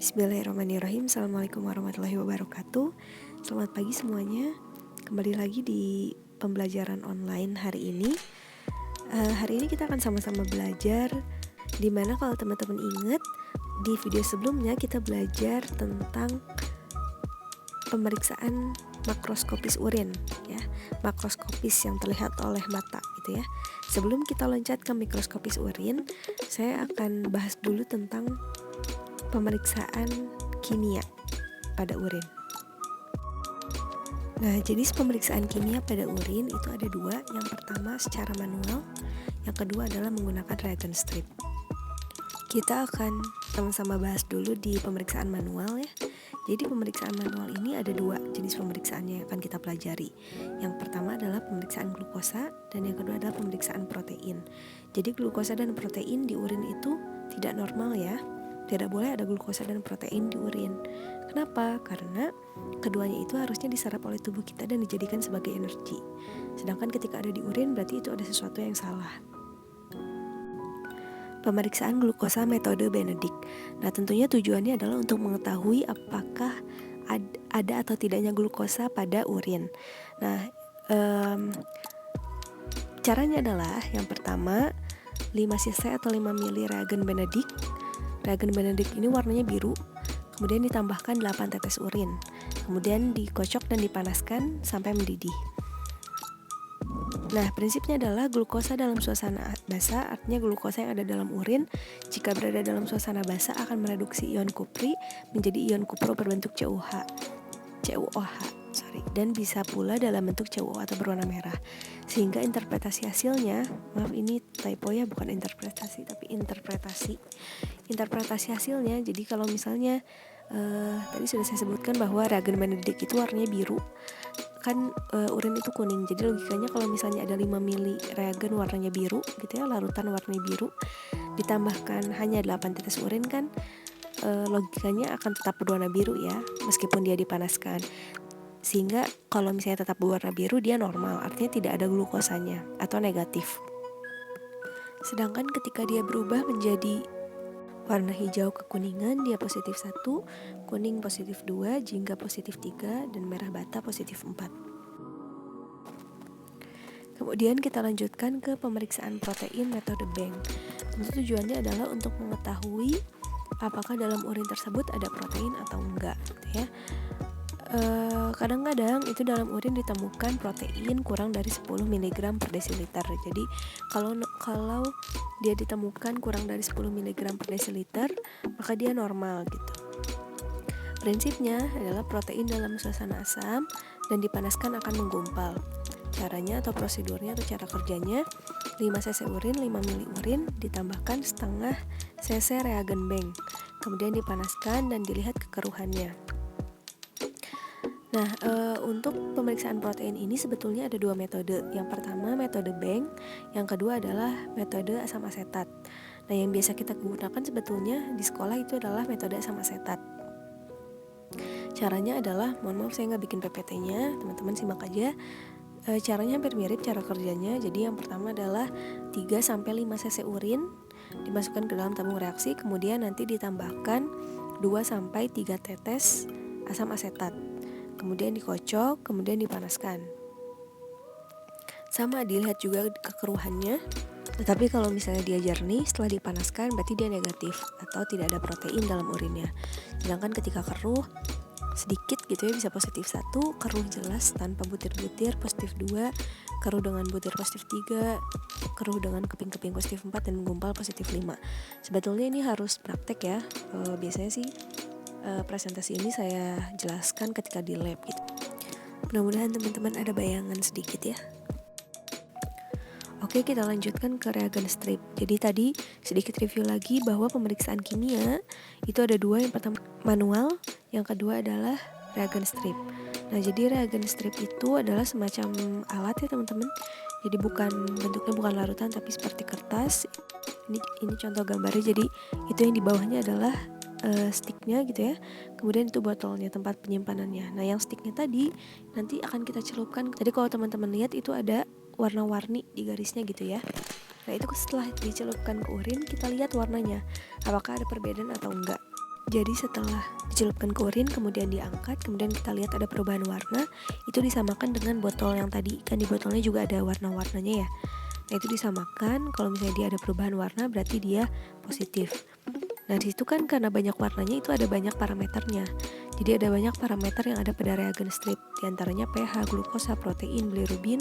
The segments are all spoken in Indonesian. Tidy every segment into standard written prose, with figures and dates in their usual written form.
Bismillahirrahmanirrahim. Assalamualaikum warahmatullahi wabarakatuh. Selamat pagi semuanya. Kembali lagi di pembelajaran online hari ini. Hari ini kita akan sama-sama belajar, dimana kalau teman-teman ingat di video sebelumnya kita belajar tentang pemeriksaan makroskopis urin, ya, makroskopis yang terlihat oleh mata, gitu ya. Sebelum kita loncat ke mikroskopis urin, saya akan bahas dulu tentang pemeriksaan kimia pada urin. Nah, jenis pemeriksaan kimia pada urin itu ada dua. Yang pertama secara manual, yang kedua adalah menggunakan reagent strip. Kita akan sama-sama bahas dulu di pemeriksaan manual, ya. Jadi pemeriksaan manual ini ada dua jenis pemeriksaannya yang akan kita pelajari. Yang pertama adalah pemeriksaan glukosa dan yang kedua adalah pemeriksaan protein. Jadi glukosa dan protein di urin itu tidak normal, ya. Tidak boleh ada glukosa dan protein di urin. Kenapa? Karena keduanya itu harusnya diserap oleh tubuh kita dan dijadikan sebagai energi. Sedangkan ketika ada di urin berarti itu ada sesuatu yang salah. Pemeriksaan glukosa metode Benedict. Nah, tentunya tujuannya adalah untuk mengetahui apakah ada atau tidaknya glukosa pada urin. Nah, caranya adalah yang pertama 5 cc atau 5 ml reagen Benedict. Reagen Benedict ini warnanya biru, kemudian ditambahkan 8 tetes urin, kemudian dikocok dan dipanaskan sampai mendidih. Nah, prinsipnya adalah glukosa dalam suasana basah, artinya glukosa yang ada dalam urin, jika berada dalam suasana basah akan mereduksi ion kupri menjadi ion kupro berbentuk CuOH, dan bisa pula dalam bentuk CuO atau berwarna merah. Sehingga interpretasi hasilnya, maaf ini typo ya, bukan interpretasi tapi interpretasi hasilnya. Jadi kalau misalnya tadi sudah saya sebutkan bahwa reagen Benedict itu warnanya biru, kan urin itu kuning. Jadi logikanya kalau misalnya ada 5 ml reagen warnanya biru gitu ya, larutan warnanya biru, ditambahkan hanya 8 tetes urin, kan logikanya akan tetap berwarna biru ya, meskipun dia dipanaskan. Sehingga kalau misalnya tetap berwarna biru, dia normal, artinya tidak ada glukosanya atau negatif. Sedangkan ketika dia berubah menjadi warna hijau kekuningan, dia positif 1, kuning positif 2, jingga positif 3, dan merah bata positif 4. Kemudian kita lanjutkan ke pemeriksaan protein metode Bank. Tentu tujuannya adalah untuk mengetahui apakah dalam urin tersebut ada protein atau enggak, gitu ya. Kadang-kadang itu dalam urin ditemukan protein kurang dari 10 mg per desiliter. Jadi kalau dia ditemukan kurang dari 10 mg per desiliter, maka dia normal gitu. Prinsipnya adalah protein dalam suasana asam dan dipanaskan akan menggumpal. Caranya atau prosedurnya atau cara kerjanya, 5 cc urin, 5 ml urin ditambahkan setengah cc reagen Bank. Kemudian dipanaskan dan dilihat kekeruhannya. Nah, untuk pemeriksaan protein ini sebetulnya ada dua metode. Yang pertama metode Bank, yang kedua adalah metode asam asetat. Nah, yang biasa kita gunakan sebetulnya di sekolah itu adalah metode asam asetat. Caranya adalah, mohon maaf saya nggak bikin PPT-nya, teman-teman simak aja. Caranya hampir mirip cara kerjanya. Jadi yang pertama adalah 3-5 cc urin dimasukkan ke dalam tabung reaksi, kemudian nanti ditambahkan 2-3 tetes asam asetat. Kemudian dikocok, kemudian dipanaskan. Sama, dilihat juga kekeruhannya. Tetapi kalau misalnya dia jernih setelah dipanaskan, berarti dia negatif atau tidak ada protein dalam urinnya. Sedangkan ketika keruh sedikit gitu ya, bisa positif 1, keruh jelas tanpa butir-butir positif 2, keruh dengan butir positif 3, keruh dengan keping-keping positif 4, dan menggumpal positif 5. Sebetulnya ini harus praktek ya. Biasanya sih presentasi ini saya jelaskan ketika di lab gitu. Mudah-mudahan teman-teman ada bayangan sedikit ya. Oke, kita lanjutkan ke reagen strip. Jadi tadi sedikit review lagi bahwa pemeriksaan kimia itu ada dua. Yang pertama manual, yang kedua adalah reagen strip. Nah, jadi reagen strip itu adalah semacam alat ya teman-teman. Jadi bentuknya bukan larutan tapi seperti kertas. Ini contoh gambarnya. Jadi itu yang di bawahnya adalah sticknya gitu ya, kemudian itu botolnya, tempat penyimpanannya. Nah, yang sticknya tadi nanti akan kita celupkan. Jadi kalau teman-teman lihat itu ada warna-warni di garisnya gitu ya. Nah, itu setelah dicelupkan ke urin, kita lihat warnanya apakah ada perbedaan atau enggak. Jadi setelah dicelupkan ke urin kemudian diangkat, kemudian kita lihat ada perubahan warna, itu disamakan dengan botol yang tadi, kan di botolnya juga ada warna-warnanya ya. Nah itu disamakan, kalau misalnya dia ada perubahan warna berarti dia positif. Nah disitu kan karena banyak warnanya itu ada banyak parameternya. Jadi ada banyak parameter yang ada pada reagen strip, diantaranya pH, glukosa, protein, bilirubin,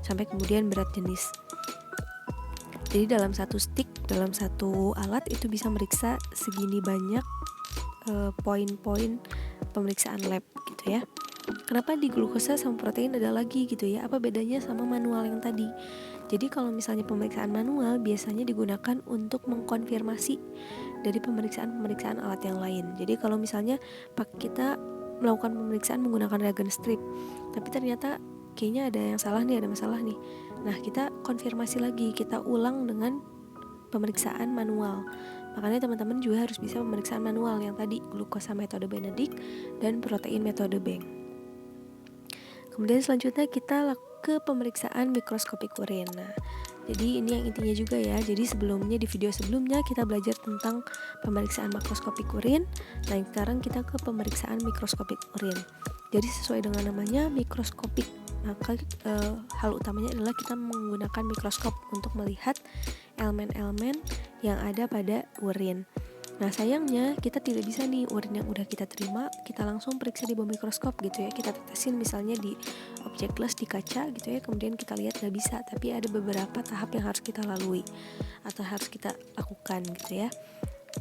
sampai kemudian berat jenis. Jadi dalam satu stick, dalam satu alat itu bisa meriksa segini banyak poin-poin pemeriksaan lab gitu ya. Kenapa di glukosa sama protein ada lagi gitu ya? Apa bedanya sama manual yang tadi? Jadi kalau misalnya pemeriksaan manual biasanya digunakan untuk mengkonfirmasi dari pemeriksaan alat yang lain. Jadi kalau misalnya kita melakukan pemeriksaan menggunakan reagen strip, tapi ternyata kayaknya ada yang salah nih, ada masalah nih. Nah kita konfirmasi lagi, kita ulang dengan pemeriksaan manual. Makanya teman-teman juga harus bisa pemeriksaan manual yang tadi, glukosa metode Benedict dan protein metode Bank. Kemudian selanjutnya kita ke pemeriksaan mikroskopik urin. Nah, jadi ini yang intinya juga ya. Jadi sebelumnya di video sebelumnya kita belajar tentang pemeriksaan makroskopik urin. Nah, sekarang kita ke pemeriksaan mikroskopik urin. Jadi sesuai dengan namanya mikroskopik, maka hal utamanya adalah kita menggunakan mikroskop untuk melihat elemen-elemen yang ada pada urin. Nah sayangnya kita tidak bisa nih urin yang udah kita terima kita langsung periksa di bawah mikroskop gitu ya. Kita tetesin misalnya di objek glass di kaca gitu ya, kemudian kita lihat, nggak bisa. Tapi ada beberapa tahap yang harus kita lalui atau harus kita lakukan gitu ya.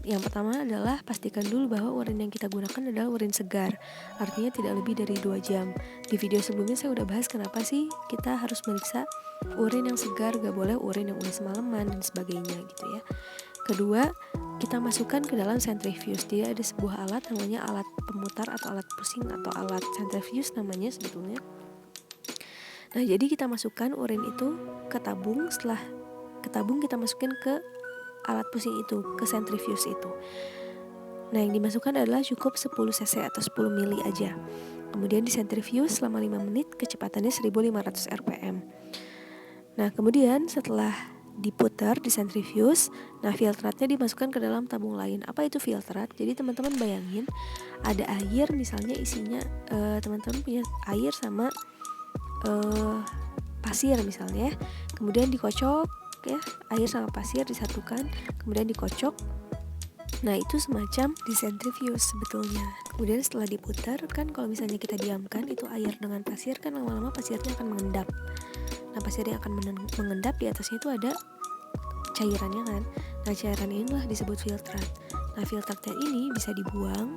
Yang pertama adalah pastikan dulu bahwa urin yang kita gunakan adalah urin segar, artinya tidak lebih dari 2 jam. Di video sebelumnya saya udah bahas kenapa sih kita harus meriksa urin yang segar, gak boleh urin yang udah semalaman dan sebagainya gitu ya. Kedua, kita masukkan ke dalam centrifuge. Dia ada sebuah alat namanya alat pemutar atau alat pusing atau alat centrifuge namanya sebetulnya. Nah jadi kita masukkan urin itu ke tabung, setelah ke tabung kita masukin ke alat pusing itu, ke centrifuge itu. Nah yang dimasukkan adalah cukup 10 cc atau 10 mili aja. Kemudian di centrifuge selama 5 menit, kecepatannya 1500 rpm. Nah kemudian setelah diputar di centrifuge, nah filtratnya dimasukkan ke dalam tabung lain. Apa itu filtrat? Jadi teman-teman bayangin ada air, misalnya isinya teman-teman punya air sama pasir misalnya, kemudian dikocok ya, air sama pasir disatukan, kemudian dikocok. Nah itu semacam disentrifuge sebetulnya. Kemudian setelah diputar kan, kalau misalnya kita diamkan itu air dengan pasir kan lama-lama pasirnya akan mengendap. Nah pasir yang akan mengendap di atasnya itu ada cairannya kan. Nah cairan inilah disebut filtrat. Nah filtratnya ini bisa dibuang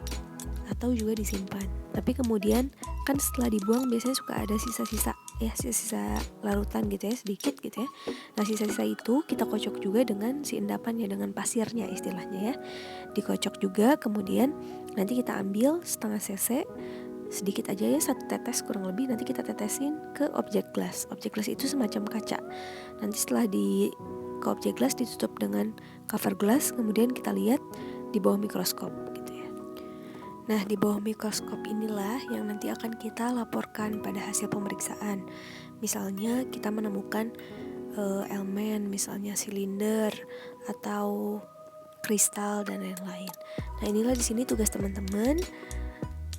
atau juga disimpan. Tapi kemudian kan setelah dibuang biasanya suka ada sisa-sisa ya, sisa-sisa larutan gitu ya, sedikit gitu ya. Nah sisa-sisa itu kita kocok juga dengan si endapannya, dengan pasirnya istilahnya ya. Dikocok juga, kemudian nanti kita ambil setengah cc, sedikit aja ya, 1 tetes kurang lebih, nanti kita tetesin ke objek glass. Objek glass itu semacam kaca. Nanti setelah ke objek glass ditutup dengan cover glass, kemudian kita lihat di bawah mikroskop gitu ya. Nah di bawah mikroskop inilah yang nanti akan kita laporkan pada hasil pemeriksaan. Misalnya kita menemukan elemen, misalnya silinder atau kristal dan lain-lain. Nah inilah di sini tugas teman-teman,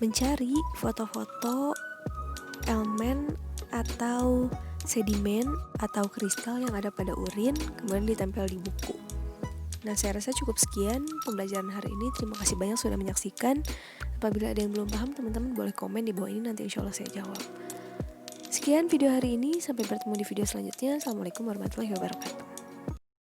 mencari foto-foto elemen atau sedimen atau kristal yang ada pada urin, kemudian ditempel di buku. Nah saya rasa cukup sekian pembelajaran hari ini. Terima kasih banyak sudah menyaksikan. Apabila ada yang belum paham, teman-teman boleh komen di bawah ini, nanti insya Allah saya jawab. Sekian video hari ini, sampai bertemu di video selanjutnya. Assalamualaikum warahmatullahi wabarakatuh.